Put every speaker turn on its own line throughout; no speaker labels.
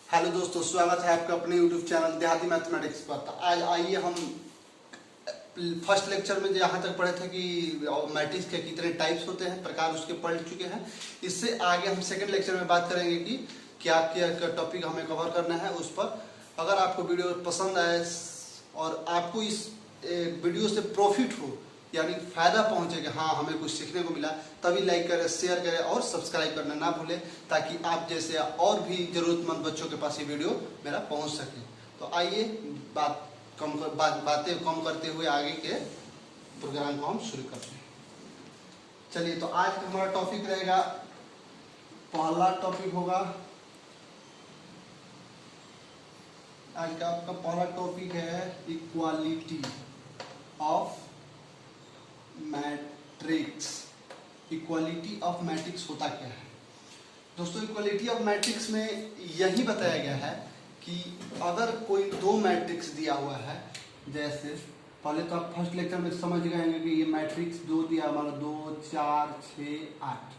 Hello दोस्तों, स्वागत है आपका अपने यूट्यूब चैनल देहाती मैथमेटिक्स पर। तो आज आइए हम फर्स्ट लेक्चर में जहाँ तक पढ़े थे कि मैट्रिक्स के कितने टाइप्स होते हैं, प्रकार उसके पढ़ चुके हैं। इससे आगे हम सेकंड लेक्चर में बात करेंगे कि क्या क्या टॉपिक हमें कवर करना है उस पर। अगर आपको वीडियो पसंद आए और आपको इस वीडियो से प्रॉफिट हो, यानी फायदा पहुंचे कि हाँ हमें कुछ सीखने को मिला, तभी लाइक करें, शेयर करें और सब्सक्राइब करना ना भूलें, ताकि आप जैसे और भी जरूरतमंद बच्चों के पास ये वीडियो मेरा पहुंच सके। तो आइए बातें कम करते हुए आगे के प्रोग्राम को हम शुरू करते हैं। चलिए, तो आज का हमारा टॉपिक रहेगा, पहला टॉपिक होगा आज का आपका पहला टॉपिक है equality of matrix. Equality of matrix होता क्या है दोस्तों? इक्वालिटी ऑफ मैट्रिक्स में यही बताया गया है कि अगर कोई दो मैट्रिक्स दिया हुआ है, जैसे पहले तो आप फर्स्ट लेक्चर में समझ गए हैं कि ये मैट्रिक्स दो दिया, मतलब 2 4 6 8,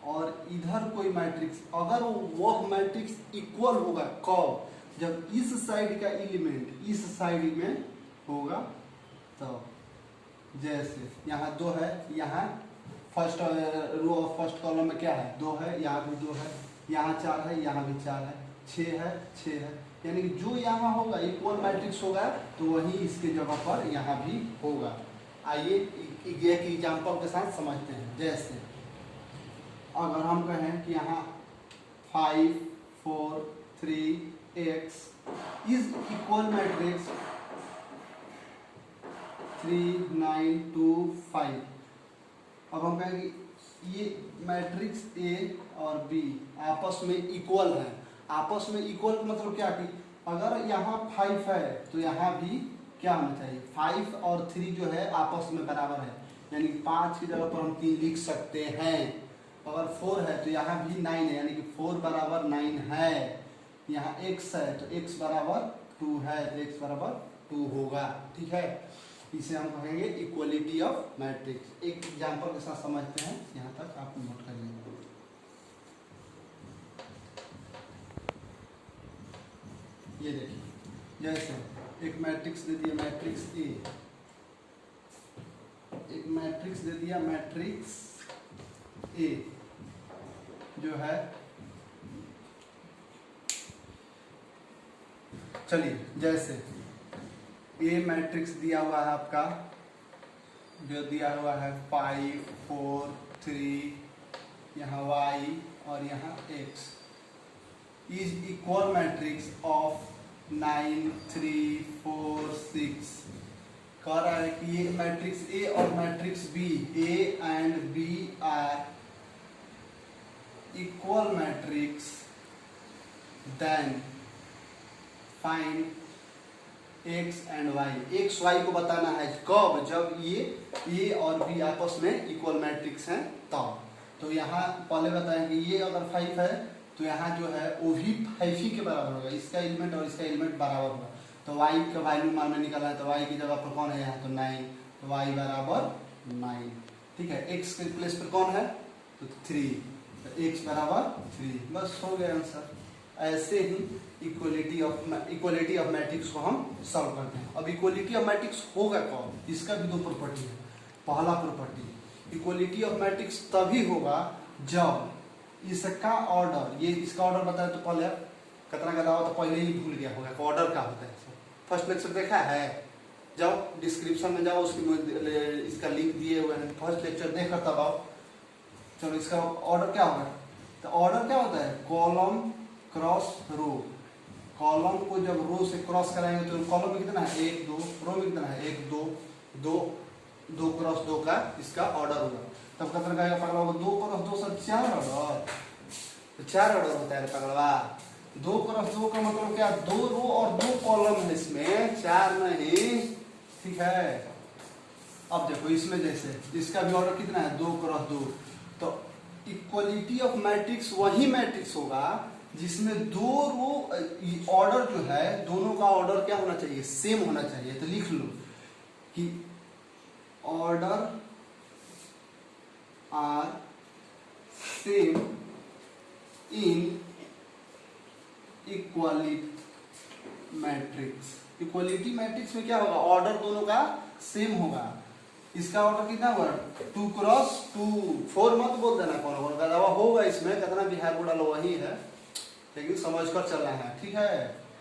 और इधर कोई मैट्रिक्स, अगर वह मैट्रिक्स इक्वल होगा कब? जब इस साइड का एलिमेंट इस साइड में होगा। तो जैसे यहाँ 2 है, यहाँ first row of first column में क्या है? 2 है, यहाँ भी 2 है, यहाँ 4 है, यहाँ भी 4 है, 6 है, 6 है। यानी कि जो यहाँ होगा इक्वल मैट्रिक्स होगा, तो वही इसके जगह पर यहाँ भी होगा। आइए एक एग्जाम्पल के साथ समझते हैं। जैसे अगर हम कहें कि यहाँ 5 4 3 x इज इक्वल मैट्रिक्स 3 9 2 5। अब हम कहें कि ये मैट्रिक्स ए और बी आपस में इक्वल है। आपस में इक्वल मतलब क्या कि अगर यहाँ 5 है तो यहाँ भी क्या होना चाहिए? 5 और 3 जो है आपस में बराबर है, यानी 5 की जगह पर हम 3 लिख सकते हैं। अगर 4 है तो यहाँ भी 9 है, यानी कि 4 बराबर 9 है। यहाँ x है तो x बराबर 2 है, तो x बराबर 2 होगा। ठीक है, इसे हम कहेंगे इक्वलिटी ऑफ मैट्रिक्स। एक एग्जांपल के साथ समझते हैं, यहाँ तक आप नोट कर लीजिए। ये देखिए, जैसे एक मैट्रिक्स दे दिया, मैट्रिक्स ए, एक मैट्रिक्स दे दिया, मैट्रिक्स ए जो है, चलिए जैसे ए मैट्रिक्स दिया हुआ है आपका, जो दिया हुआ है 5 4 3, यहाँ y और यहाँ x, is equal matrix of 9 3 4 6। कह रहा है कि ये मैट्रिक्स ए और matrix B, A and B are equal matrix, then find x and y। x y को बताना है कब? जब ये a और b आपस में इक्वल मैट्रिक्स हैं तब। तो यहाँ पहले बताएं कि ये अगर 5 है तो यहाँ जो है वो भी 5 ही के बराबर होगा, इसका एलिमेंट और इसका एलिमेंट बराबर होगा। तो y का वैल्यू मान में निकाला है, तो y की जगह पर कौन है यहाँ? तो 9, तो y बराबर 9। ठीक है, x के प्लेस पर कौन है? तो 3, तो x बराबर 3। बस हो गया आंसर। ऐसे ही इक्वलिटी ऑफ मैट्रिक्स को हम सॉल्व करते हैं। अब इक्वलिटी ऑफ मैट्रिक्स होगा कौन? इसका भी दो प्रॉपर्टी है। पहला प्रॉपर्टी, इक्वलिटी ऑफ मैट्रिक्स तभी होगा जब इसका ऑर्डर, ये इसका ऑर्डर बताया तो पहले कतना का दावा तो पहले ही भूल गया होगा, ऑर्डर क्या होता है। फर्स्ट लेक्चर देखा है? जाओ डिस्क्रिप्शन में जाओ, उसकी इसका लिंक दिए हुए हैं, फर्स्ट लेक्चर देखकर तब आओ। चलो, इसका ऑर्डर क्या होगा? तो ऑर्डर क्या होता है? कॉलम क्रॉस रो। कॉलम को जब रो से क्रॉस कराएंगे तो कॉलम में कितना है? 1 2, रो में कितना है? 1 2 2 2 क्रॉस 2 का इसका ऑर्डर होगा। तब कितना का पकड़ा होगा? 2 क्रॉस 2 सब 4 ऑर्डर, तो 4 ऑर्डर होता है पकड़वा। 2 क्रॉस 2 का मतलब क्या? 2 रो और 2 कॉलम है इसमें, 4 नहीं। ठीक है, अब देखो इसमें जैसे इसका भी ऑर्डर कितना है? 2 क्रॉस 2। तो इक्वलिटी ऑफ मैट्रिक्स वही मैट्रिक्स होगा जिसमें दो रो, ऑर्डर जो है दोनों का ऑर्डर क्या होना चाहिए? सेम होना चाहिए। तो लिख लो कि order are same in equality matrix में क्या होगा, ऑर्डर दोनों का सेम होगा। इसका ऑर्डर कितना होगा, 2 क्रॉस 2, 4 मत बोल देना, कौन होगा दवा होगा इसमें, कितना बिहार बोला लो वही है, लेकिन समझ कर चलना है, ठीक है।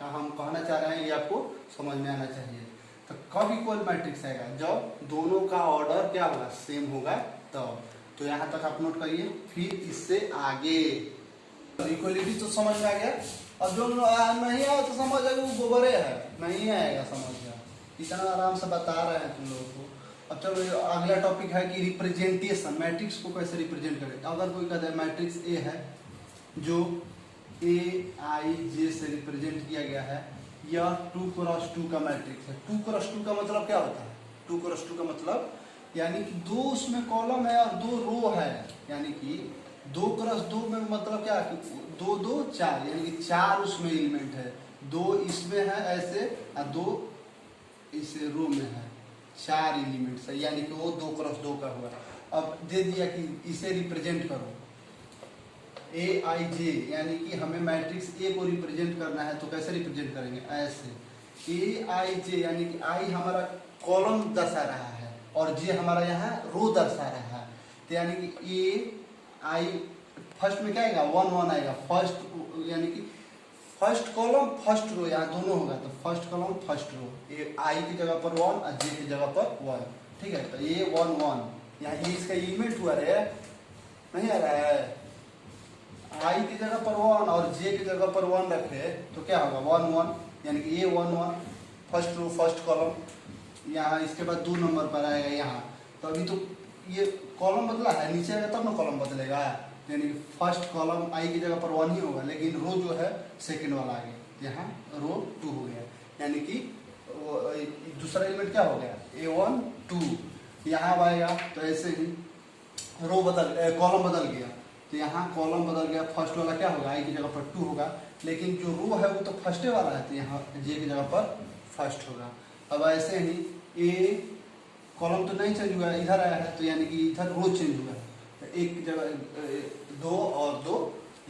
हम कहना चाह रहे हैं ये आपको समझ में आना चाहिए। तो कब इक्वल मैट्रिक्स आएगा, जब दोनों का ऑर्डर क्या होगा, सेम होगा तब। तो यहाँ तक आप नोट करिए। फिर इससे आगे इक्वलिटी तो समझ में आ गया। अब जो नहीं आया तो समझ आएगा वो गोबरे है, नहीं आएगा समझ में, इतना आराम से बता रहे हैं तुम लोगों को। अब चलो अगला टॉपिक है कि रिप्रेजेंटेशन, मैट्रिक्स को कैसे रिप्रेजेंट करें। अगर कोई कहता है मैट्रिक्स ए है जो AIJ से रिप्रेजेंट किया गया है, यह 2 क्रॉस 2 का मैट्रिक्स है। 2 क्रॉस 2 का मतलब क्या होता है, 2 क्रॉस 2 का मतलब यानी कि 2 उसमें कॉलम है और 2 रो है, यानी कि 2 क्रॉस 2 में मतलब क्या है कि 2 2 4, यानी कि 4 उसमें एलिमेंट है, 2 इसमें है ऐसे और 2 इस रो में है, 4 एलिमेंट्स है, यानी कि वो 2 क्रॉस 2 का हुआ। अब दे दिया कि इसे रिप्रेजेंट करो AIJ, यानी कि हमें मैट्रिक्स ए को रिप्रेजेंट करना है, तो कैसे रिप्रेजेंट करेंगे, ऐसे AIJ, यानी कि आई हमारा कॉलम दर्शा रहा है और जे हमारा यहाँ रो दर्शा रहा है। तो यानी कि AI फर्स्ट में क्या आएगा, 1 1 आएगा, फर्स्ट यानी कि फर्स्ट कॉलम फर्स्ट रो, यहाँ दोनों होगा, तो फर्स्ट कॉलम फर्स्ट रो, आई की जगह पर 1 और जे की जगह पर 1, ठीक है। तो ये 1 1 यहाँ ये इसका एलिमेंट हुआ रे, नहीं आ रहा है, आई की जगह पर 1 और जे की जगह पर 1 रखे तो क्या होगा 1 1, यानी कि ये 1 1 फर्स्ट रो फर्स्ट कॉलम। यहाँ इसके बाद 2 नंबर पर आएगा यहाँ, तो अभी तो ये कॉलम बदला है, नीचे आएगा तब ना कॉलम बदलेगा, यानी कि फर्स्ट कॉलम आई की जगह पर 1 ही होगा, लेकिन रो जो है सेकंड वाला आ गया, यहाँ रो 2 हो गया, यानी कि दूसरा एलिमेंट क्या हो गया A1 2, यहाँ आएगा तो ऐसे ही रो कॉलम बदल गया, तो यहाँ कॉलम बदल गया, फर्स्ट वाला क्या होगा आई की जगह पर 2 होगा, लेकिन जो रो है वो तो फर्स्ट वाला है, तो यहाँ जे की जगह पर फर्स्ट होगा। अब ऐसे ही ए कॉलम तो नहीं चेंज हुआ, इधर आया है, तो यानी कि इधर रो चेंज हुआ, तो एक की जगह 2 और 2,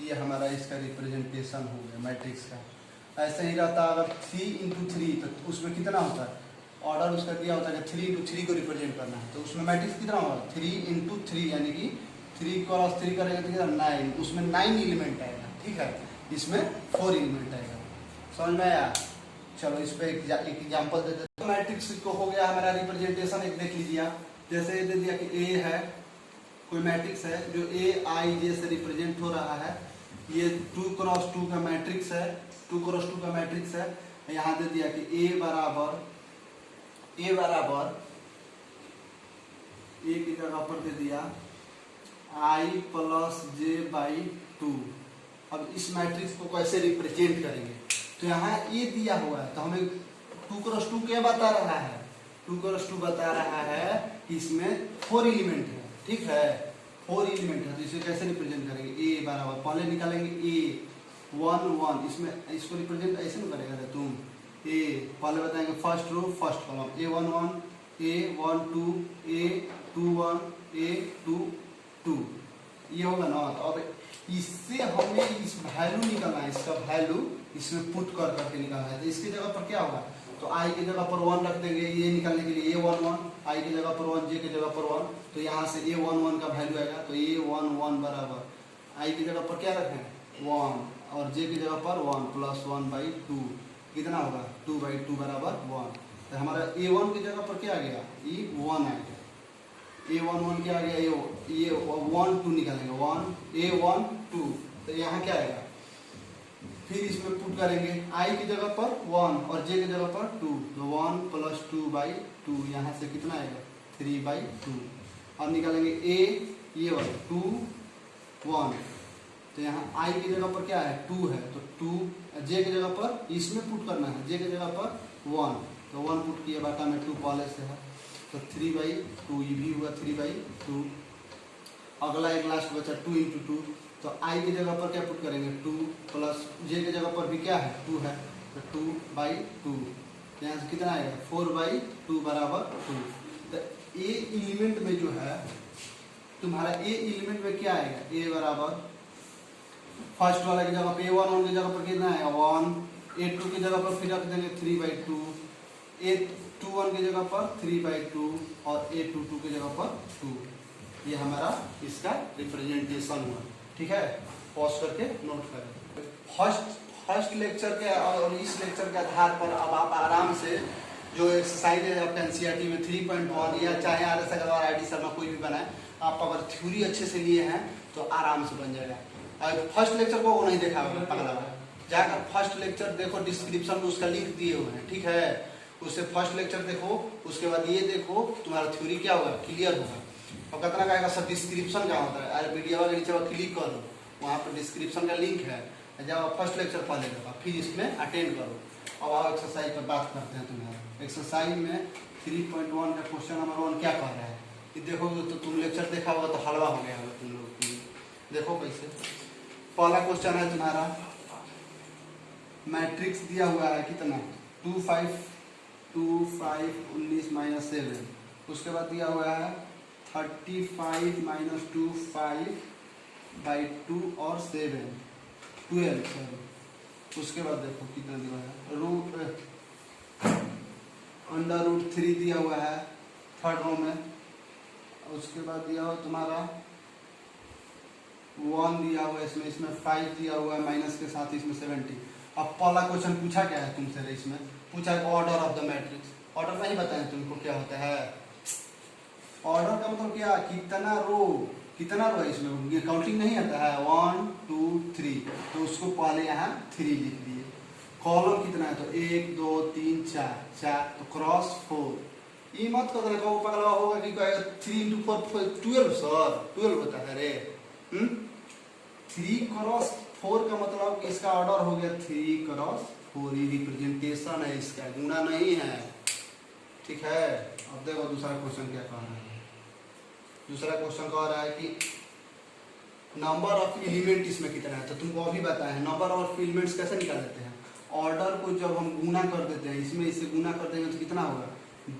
ये हमारा इसका रिप्रेजेंटेशन हो गया मैट्रिक्स का। ऐसे ही रहता अगर 3 × 3, तो उसमें कितना होता है, ऑर्डर उसका दिया होता है कि 3 × 3 को रिप्रेजेंट करना है, तो उसमें मैट्रिक्स कितना होगा 3 × 3, यानी कि 3 क्रॉस 3 करेंगे तो कितना 9, उसमें 9 एलिमेंट आएगा, ठीक है, इसमें 4 एलिमेंट आएगा, समझ में आया। चलो इस पे एक एग्जांपल दे देते हैं। मैट्रिक्स को हो गया हमारा रिप्रेजेंटेशन, एक देख लीजिए आप, जैसे दे दिया कि ए है, कोई मैट्रिक्स है जो AIJ से रिप्रेजेंट हो रहा है, ये 2 क्रॉस 2 का मैट्रिक्स है, 2 क्रॉस 2 का मैट्रिक्स है। यहाँ दे दिया कि A बराबर ए की जगह पर दे दिया I + J/2। अब इस मैट्रिक्स को कैसे रिप्रेजेंट करेंगे, तो यहाँ ए दिया हुआ है, तो हमें 2 क्रॉस 2 क्या बता रहा है, 2 क्रॉस 2 बता रहा है कि इसमें 4 एलिमेंट है, ठीक है, 4 एलिमेंट है, तो इसे कैसे रिप्रेजेंट करेंगे, ए बराबर पहले निकालेंगे A 1 1, इसमें इसको रिप्रेजेंट ऐसे नहीं करेगा तुम, ए पहले बताएंगे first row first column, A1 1 A1 2 A2 1 A2 2, ये होगा ना। तो अब इससे हमें इस वैल्यू निकालना है, इसका वैल्यू इसमें पुट कर करके निकालना है, तो इसकी जगह पर क्या होगा, तो आई की जगह पर 1 रख देंगे, ये निकालने के लिए A1 1, आई की जगह पर 1 जे की जगह पर 1, तो यहाँ से A1 1 का वैल्यू आएगा, तो A1 1 बराबर आई की जगह पर क्या रखें 1 और जे की जगह पर 1 + 1/2, कितना होगा 2/2 बराबर 1। तो हमारा A1 की जगह पर क्या आ गया, ये 1 आ गया, A1 1 क्या आ गया, ये 1 2 निकालेंगे, 1 A1 2, तो यहाँ क्या आएगा, फिर इसमें पुट करेंगे आई की जगह पर 1 और जे की जगह पर 2, तो 1 + 2/2, यहाँ से कितना आएगा 3/2। अब निकालेंगे ए ये वाला 2 1, तो यहाँ आई की जगह पर क्या है 2 है, तो 2 जे की जगह पर इसमें पुट करना है, जे की जगह पर 1, तो 1 पुट किया, बाटा में 2 पहले से है, तो 3/2, ये भी हुआ 3/2। अगला एक लास्ट बचा 2 × 2, तो आई की जगह पर क्या पुट करेंगे 2 प्लस जे की जगह पर भी क्या है 2 है, तो 2/2, यहाँ से कितना आएगा 4/2 बराबर 2। तो ए एलिमेंट में जो है तुम्हारा ए एलिमेंट में क्या आएगा, ए बराबर फर्स्ट वाला की जगह पे A11 की जगह पर कितना है 1, A2 की जगह पर फिर रख देंगे 3/2, A21 की जगह पर 3/2 और A22 की जगह पर 2। ये हमारा इसका रिप्रेजेंटेशन हुआ। ठीक है, पॉज करके नोट करें। फर्स्ट लेक्चर के और इस लेक्चर के आधार पर अब आप आराम से जो एक्सरसाइज है आपका एनसीईआरटी में 3.1 या चाहे RS अग्रवाल ID शर्मा कोई भी बनाए, आप अगर थ्योरी अच्छे से लिए हैं तो आराम से बन जाएगा। और फर्स्ट लेक्चर को वो नहीं देखा होगा पगला हुआ, जाकर फर्स्ट लेक्चर देखो, डिस्क्रिप्शन में उसका लिंक दिए हुए हैं। ठीक है, उससे फर्स्ट लेक्चर देखो, उसके बाद ये देखो, तुम्हारा थ्योरी क्या होगा, क्लियर होगा। और कितना कहेगा सर डिस्क्रिप्शन क्या होता है, अरे वीडियो के नीचे क्लिक करो, वहाँ पर डिस्क्रिप्शन का लिंक है, जब आप फर्स्ट लेक्चर पढ़ेगा फिर इसमें अटेंड करो। अब आओ एक्सरसाइज पर बात करते हैं। तुम्हारा एक्सरसाइज में 3.1 का क्वेश्चन नंबर 1 क्या कह रहा है, कि देखोगे तो तुम लेक्चर देखा होगा तो हलवा हो गया होगा तुम लोग के लिए। देखो कैसे, पहला क्वेश्चन है तुम्हारा, मैट्रिक्स दिया हुआ है कितना 2 5 2 5 19 - 7। उसके बाद दिया हुआ है 35 - 2 5/2 और 7 12 सॉरी। उसके बाद देखो कितना दिया है, √3 दिया हुआ है थर्ड रो में। उसके बाद दिया हुआ तुम्हारा 1 दिया हुआ है इसमें 5 दिया हुआ है माइनस के साथ इसमें 70। अब पहला क्वेश्चन पूछा क्या है तुमसे, इसमें पूछा है order of the matrix. Order नहीं बताया तुमको क्या होता है, ऑर्डर का मतलब क्या, कितना रो है इसमें, ये काउंटिंग नहीं आता है 1 2 3, तो उसको पहले यहाँ 3 लिख दिए। कॉलम कितना है तो 1 2 3 4 तो क्रॉस 4। ये मत कर देना पगला होगा कि 3 × 4 12 सर 12 होता है रे। 3 × 4 का मतलब कि इसका ऑर्डर हो गया 3 × 4। ये रिप्रेजेंटेशन है, इसका गुणा नहीं है। ठीक है, अब देखो दूसरा क्वेश्चन क्या कह रहा है। दूसरा क्वेश्चन कह रहा है कि नंबर ऑफ एलिमेंट इसमें कितना है, तो तुमको अभी बताया है नंबर ऑफ एलिमेंट्स कैसे निकाल देते हैं। ऑर्डर को जब हम गुना कर देते हैं, इसमें इससे गुना कर देंगे तो कितना होगा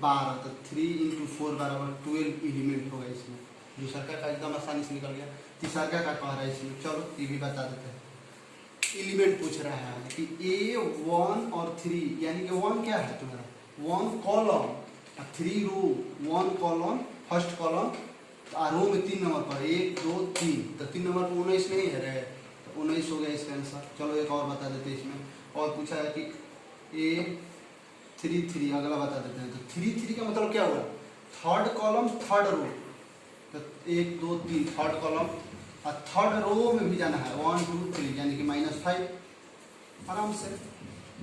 12, तो 3 × 4 = 12 एलिमेंट होगा इसमें। दूसरा का एकदम आसानी से निकल गया। तीसरा का कह रहा है इसमें, चलो ये भी बता देते हैं। एलिमेंट पूछ रहा है कि A1 और 3, यानी कि 1 क्या है तुम्हारा 1 कॉलम, 3 रो, 1 कॉलम फर्स्ट कॉलम, रो में 3 नंबर पर 1 2 3, तो 3 नंबर पर 19 नहीं है रे, तो 19 हो गया इसका आंसर। चलो एक और बता देते हैं इसमें। और पूछा है कि A33, अगला बता देते हैं। तो 3 का मतलब क्या हुआ, थर्ड कॉलम थर्ड रो, तो 1 2 3 थर्ड कॉलम, और थर्ड रो में भी जाना है 1 2 3, यानी कि -5। आराम से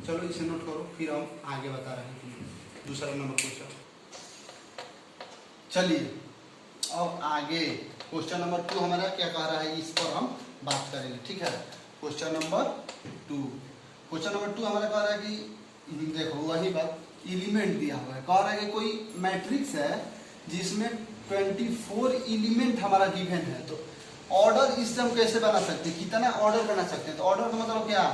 चलो इसे नोट करो, फिर हम आगे बता रहे हैं। दूसरा नंबर पूछो। चलिए अब आगे क्वेश्चन नंबर 2 हमारा क्या कह रहा है, इस पर हम बात करेंगे। ठीक है, क्वेश्चन नंबर 2 हमारा कह रहा है कि देखो वही बात, एलिमेंट दिया हुआ है, कह रहा है कि कोई मैट्रिक्स है जिसमें 24 एलिमेंट हमारा गिवन है। तो ऑर्डर इससे हम कैसे बना सकते हैं, कितना ऑर्डर बना सकते हैं। तो ऑर्डर का मतलब क्या,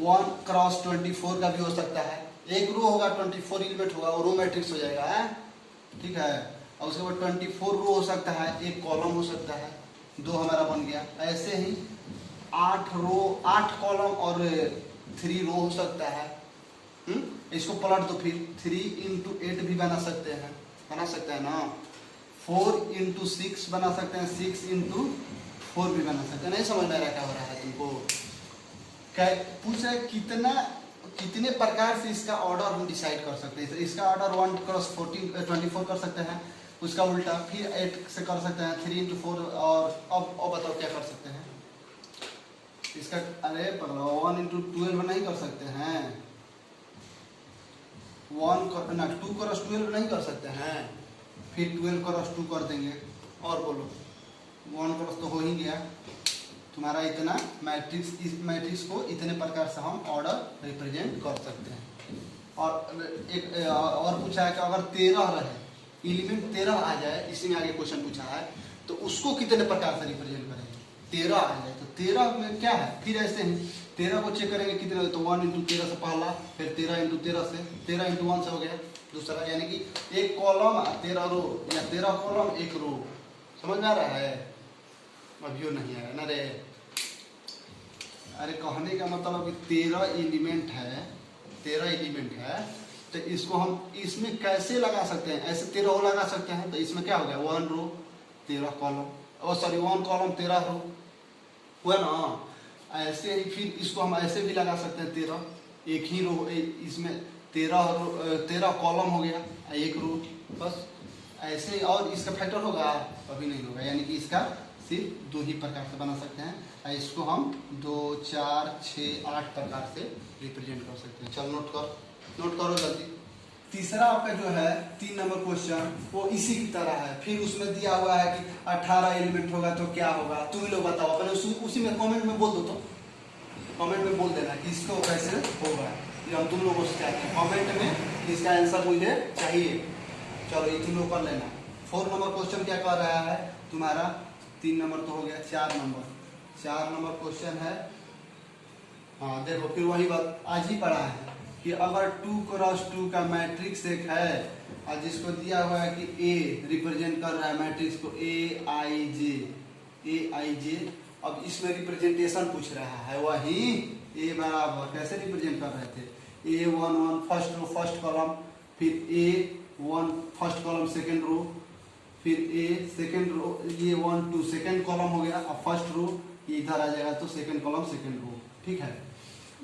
1 × 24 का भी हो सकता है। एक रो होगा 24 एलिमेंट होगा, वो रो मैट्रिक्स हो जाएगा है। ठीक है, और उसके बाद 24 रो हो सकता है, एक कॉलम हो सकता है, 2 हमारा बन गया। ऐसे ही 8 रो 8 कॉलम और 3 रो हो सकता है। इसको पलट दो, फिर 3 × 8 भी बना सकते हैं ना। 4 × 6 बना सकते हैं, 6 × 4 भी बना सकते हैं। नहीं समझ में आ रहा क्या हो रहा है तुमको, क्या पूछ रहा है कितने प्रकार से इसका ऑर्डर हम डिसाइड कर सकते हैं। तो इसका ऑर्डर 1 × 24 कर सकते हैं, उसका उल्टा फिर 8 से कर सकते हैं, 3 × 4। और अब बताओ क्या कर सकते हैं इसका, अरे 1 × 12 नहीं कर सकते हैं, 2 × 12 नहीं कर सकते हैं, फिर 12 × 2 कर देंगे। और बोलो 1 × तो हो ही गया तुम्हारा। इतना मैट्रिक्स, इस मैट्रिक्स को इतने प्रकार से हम ऑर्डर रिप्रेजेंट कर सकते हैं। और एक और पूछा है कि अगर 13 रहे, एलिमेंट 13 आ जाए, इसी में आगे क्वेश्चन पूछा है, तो उसको कितने प्रकार से रिप्रेजेंट करेंगे। 13 आ जाए तो 13 में क्या है, फिर ऐसे ही 13 को चेक करेंगे कितने, तो 1 × 13 से पहला, फिर 13 × 13 से, 13 × 1 से हो गया दूसरा, यानी कि एक कॉलम 13 रो, या 13 कॉलम 1 रो। समझ में आ रहा है, अभी नहीं आया ना रे। अरे कहने का मतलब कि 13 एलिमेंट है, 13 एलिमेंट है, तो इसको हम इसमें कैसे लगा सकते हैं? ऐसे 13 रो लगा सकते हैं, तो इसमें क्या हो गया 1 रो 13 कॉलम, ओ सॉरी 1 कॉलम 13 रो हुआ ना। ऐसे ही फिर इसको हम ऐसे भी लगा सकते हैं 13, एक ही रो, इसमें 13 कॉलम हो गया, एक रो बस। ऐसे और इसका फैक्टर होगा? कभी नहीं होगा, यानी कि इसका सिर्फ 2 ही प्रकार से बना सकते हैं। इसको हम 2, 4, 6, 8 प्रकार से रिप्रेजेंट कर सकते हैं। चल नोट करो जल्दी। तीसरा आपका जो है 3 नंबर क्वेश्चन वो इसी की तरह है, फिर उसमें दिया हुआ है कि 18 एलिमेंट होगा तो क्या होगा, तुम लोग बताओ। अपने उसी में कमेंट में बोल दो, तो कमेंट में बोल देना कि इसको कैसे होगा, ये हम तुम लोगों से चाहते हैं। कमेंट में इसका आंसर मुझे चाहिए। चलो ये तुम लोग कर लेना। 4 नंबर क्वेश्चन क्या कर रहा है तुम्हारा? 3 नंबर तो हो गया, 4 नंबर क्वेश्चन है। हाँ देखो, फिर वही बात आज ही पढ़ा है कि अगर 2x2 का मैट्रिक्स एक है और जिसको दिया हुआ है कि A रिप्रेजेंट कर रहा है मैट्रिक्स को AIJ, अब इसमें रिप्रेजेंटेशन पूछ रहा है, वही A बराबर कैसे रिप्रेजेंट कर रहे थे? A11 first row first column, फिर A1 first column second row, फिर A सेकेंड रो, ये 1 2 सेकेंड कॉलम हो गया। अब फर्स्ट रो ये इधर आ जाएगा तो सेकेंड कॉलम सेकेंड रो, ठीक है।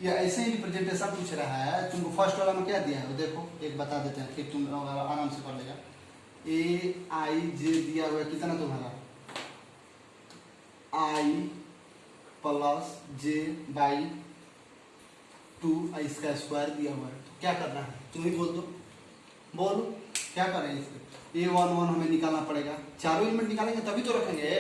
ये ऐसे ही रिप्रेजेंटेशन पूछ रहा है। तुमको फर्स्ट कॉलम में क्या दिया है देखो, एक बता देते हैं, फिर तुम आराम से कर लेगा। AIJ दिया हुआ है कितना तुम्हारा? I प्लस J बाई 2, इसका स्क्वायर दिया हुआ है। तो क्या करना है तुम ही बोल दो, बोलो क्या करें इसमें? A11 हमें निकालना पड़ेगा, चारों एलिमेंट निकालेंगे तभी तो रखेंगे,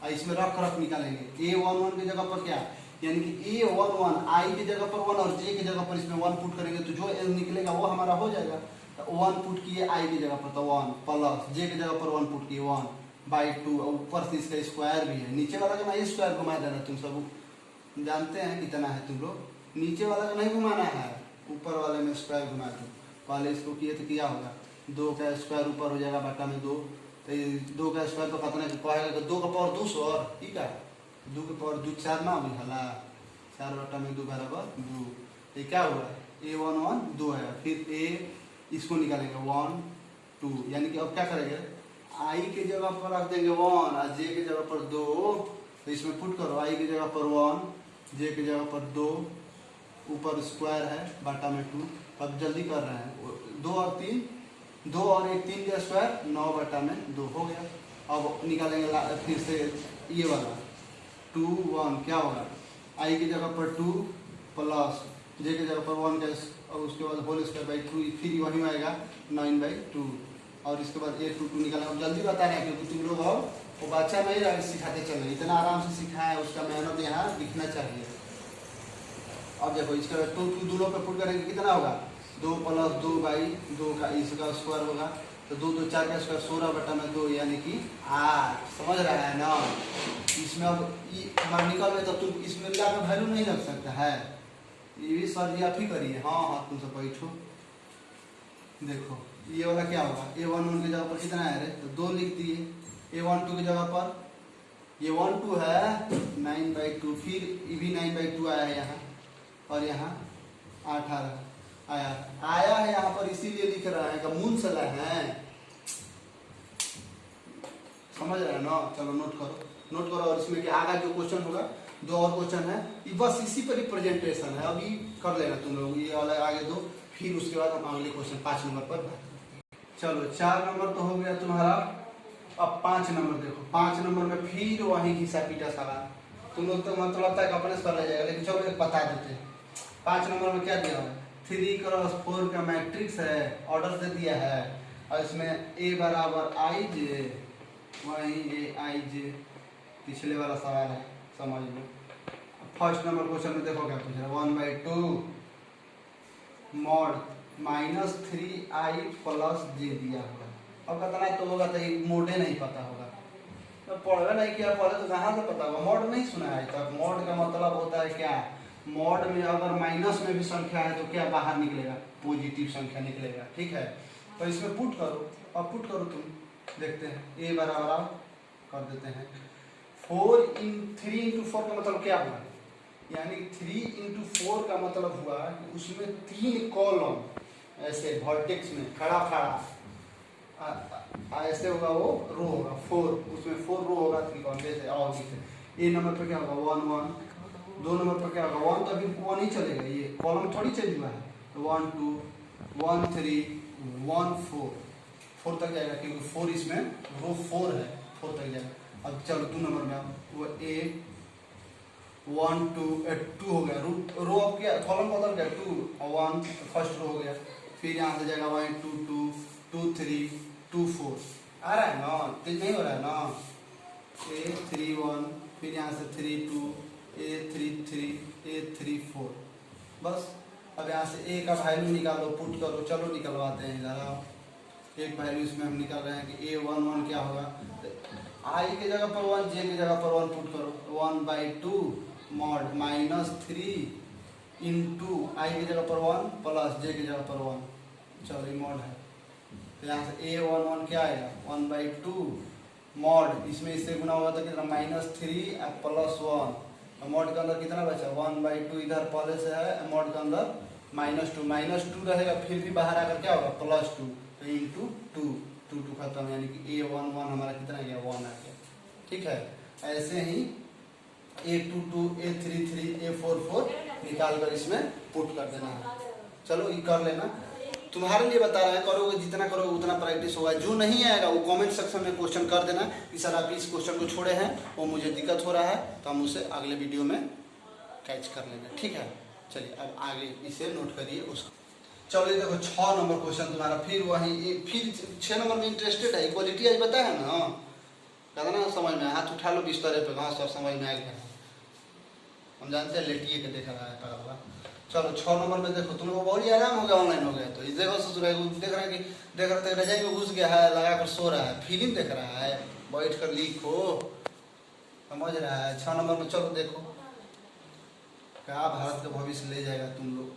और इसमें रख निकालेंगे। A11 की जगह पर क्या, यानी कि A11 I की जगह पर 1 और J की जगह पर इसमें 1 पुट करेंगे तो जो निकलेगा वो हमारा हो जाएगा। तो 1 पुट किए I की जगह पर तो 1 प्लस J की जगह पर 1 पुट किए 1 बाई 2, ऊपर से इसका स्क्वायर भी है। नीचे वाला का ना स्क्वायर घुमा देना, तुम सब जानते हैं कितना है तुम लोग, नीचे वाला का नहीं घुमाना है, ऊपर वाले में स्क्वायर घुमा दो। पहले इसको किए तो क्या होगा, 2 का स्क्वायर ऊपर हो जाएगा बटा में 2, तो 2 का स्क्वायर तो कितना कहेगा 2 का पावर 2 और ठीक है 2 के पावर 2 4 ना भी हला 4 बटा में 2 बराबर 2। ये क्या हुआ A11 2 है, फिर A इसको निकालेंगे 1 2, यानी कि अब क्या करेंगे I के जगह पर रख देंगे 1 और J के जगह पर 2, तो इसमें पुट करो I की जगह पर 1 J की जगह पर 2, ऊपर स्क्वायर है बटा में 2। अब जल्दी कर रहे हैं, 2 और 3 2 और 1 3 का स्क्वायर 9 बटा में 2 हो गया। अब निकालेंगे फिर से ये वाला 2 1 क्या होगा, I की जगह पर 2 प्लस J की जगह पर 1 का, और उसके बाद होल स्क्वायर बाई 2, फिर वही आएगा 9/2, और इसके बाद 8 2 निकालेंगे। अब जल्दी बता रहे हैं क्योंकि तुम लोग और वो बच्चा नहीं रहे सिखाते चले, इतना आराम से सिखाया है, उसका मेहनत यहाँ दिखना चाहिए। अब देखो इसका 2 दोनों पे पुट करेंगे कितना होगा, 2 प्लस 2/2 का इसका स्क्वायर होगा, तो 2 2 4 का स्क्वायर 16 बटा में 2 यानी कि 8। समझ रहा है ना? इसमें अब हमारा निकल में तो तुम इसमें मिला कर वैल्यू नहीं लग सकता है, ये भी सर जी आप ही करिए। हाँ हाँ तुम सब बैठो, देखो ये वाला क्या होगा, A11 की जगह पर कितना है रे, तो 2 लिख दिए। A12 की जगह पर ये 1 2 है 9/2, फिर ये भी 9/2 आया है यहाँ, और यहाँ 18 आया है यहाँ पर, इसीलिए लिख रहा है का मूंसला है। समझ रहे हैं ना? चलो नोट करो। और इसमें क्या आगा जो क्वेश्चन होगा 2 और क्वेश्चन है, ये बस इसी पर रिप्रेजेंटेशन है, अभी कर लेना तुम लोग ये वाला आगे 2, फिर उसके बाद हम अगले क्वेश्चन 5 नंबर पर बात करेंगे। चलो 4 नंबर तो हो गया तुम्हारा, अब 5 नंबर देखो। 5 नंबर में फिर वही घिसा पीटा सवाल, तुम लोग तो मतलब लगता है कि अपने से कर ले जाएगा, लेकिन चलो एक बता देते हैं। 5 नंबर में क्या दिया है, 3x4 का मैट्रिक्स है, ऑर्डर दे दिया है, और इसमें A बराबर IJ, वही AIJ पिछले वाला सवाल है, समझ लो। फर्स्ट नंबर क्वेश्चन में देखो क्या पूछ रहा है, 1/2 मॉड -3i प्लस J दिया होगा। अब कितना तो होगा, तो मोडे नहीं पता होगा, तो पढ़वे नहीं किया पहले तो कहाँ से पता होगा, मॉड नहीं सुना है तब। मॉड का मतलब होता है क्या, मॉड में अगर माइनस में भी संख्या है तो क्या बाहर निकलेगा, पॉजिटिव संख्या निकलेगा, ठीक है। तो इसमें पुट करो, अब पुट करो तुम, देखते हैं A बराबर कर देते हैं 3 × 4 का मतलब क्या हुआ, यानी 3 × 4 का मतलब हुआ कि उसमें 3 कॉलम ऐसे वर्टेक्स में खड़ा ऐसे होगा, वो रो होगा 4, उसमें 4 रो होगा 3 कॉलम जैसे आओ से। ए नंबर पर क्या होगा 1 1, 2 नंबर पर क्या होगा 1, तो अभी 1 ही चलेगा, ये कॉलम थोड़ी चेंज हुआ है। 1 2 1 3 1 4, 4 तक जाएगा क्योंकि 4 इसमें रो 4 है, 4 तक जाएगा। अब चलो 2 नंबर में आप वो ए 1 2 2 हो गया, रो अब क्या कॉलम बदल गया 2 और 1 फर्स्ट रो हो गया। फिर यहाँ से जाएगा 1 2 2 2 3 2 4, आ रहा है ना, तेज नहीं हो रहा है ना। ए 3 1, फिर यहाँ से 3 2 ए 3 3 ए 3 4, बस। अब यहाँ से ए का वैल्यू निकालो, पुट करो, चलो निकलवाते हैं इधर। एक वैल्यू इसमें हम निकाल रहे हैं कि ए 1 1 क्या होगा, आई के जगह पर 1, जे के जगह पर 1 पुट करो, 1/2 मॉड -3 इंटू आई की जगह पर 1 प्लस जे की जगह पर 1, चलो ये मॉड है। तो यहाँ से ए 1 1 क्या आएगा 1/2 मॉड, इसमें इससे गुना होगा तो कितना -3 प्लस 1, मॉड के अंदर कितना बचा 1/2, इधर पहले से है, मॉड के अंदर -2 रहेगा, फिर भी बाहर आकर क्या होगा +2, तो इंटू 2 खत्म, यानी कि ए 1 1 हमारा कितना गया 1 आ गया। ठीक है, ऐसे ही ए 2 2 ए 3 3 ए 4 4 निकाल कर इसमें पुट कर देना है। चलो ये कर लेना, तुम्हारे लिए बता रहा है, करोगे जितना करोगे उतना प्रैक्टिस होगा। जो नहीं आएगा वो कमेंट सेक्शन में क्वेश्चन कर देना कि सर आप इस क्वेश्चन को छोड़े हैं, वो मुझे दिक्कत हो रहा है, तो हम उसे अगले वीडियो में कैच कर लेंगे। ठीक है, चलिए अब आगे इसे नोट करिए उसको। चलो ये देखो 6 नंबर क्वेश्चन तुम्हारा, फिर वही फिर 6 नंबर में इंटरेस्टेड है, इक्वालिटी आज बताया है ना, कहता ना समझ में, हाथ उठा लो बिस्तरे पे, हाँ सर समझ में आएगा, हम जानते हैं लेटिए के देख रहा है पड़ा हुआ। चलो 6 नंबर में देखो, तुम लोग बहुत ही आराम हो गया, ऑनलाइन हो गया, तो ये देखो ससुर देख रहा है कि देख रहे थे रजाई में घुस गया है, लगा कर सो रहा है, फिल्म देख रहा है, बैठ कर लिखो, समझ रहा है। 6 नंबर में चलो देखो क्या भारत का भविष्य ले जाएगा तुम लोग।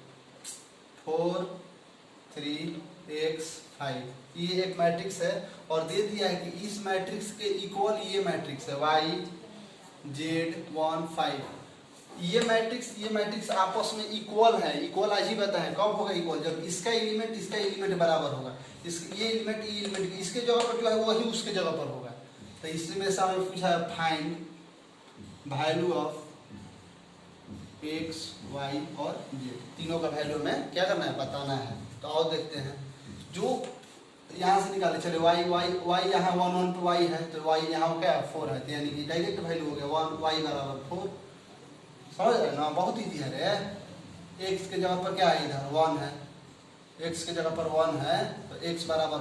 4 3 x 5, ये एक मैट्रिक्स है और दे दिया है कि इस मैट्रिक्स के इक्वल ये मैट्रिक्स है y z 1 5, ये मैट्रिक्स आपस में इक्वल है। इक्वल आज ही बताए कब होगा इक्वल, जब इसका एलिमेंट बराबर होगा, ये एलिमेंट इसके जगह पर जो है वही उसके जगह पर होगा। तो इसमें सामने पूछा है find value of x y और z, तीनों का वैल्यू में क्या करना है बताना है। तो आओ देखते हैं, जो यहाँ से निकाले चले y यहाँ 1 1 पे y है, तो y यहाँ क्या 4 है, तो यानी कि डायरेक्ट वैल्यू हो गया 1 y बराबर 4, समझ रहे ना, बहुत ईजी है रे। x के जगह पर क्या है इधर 1 है, x के जगह पर 1 है, तो x बराबर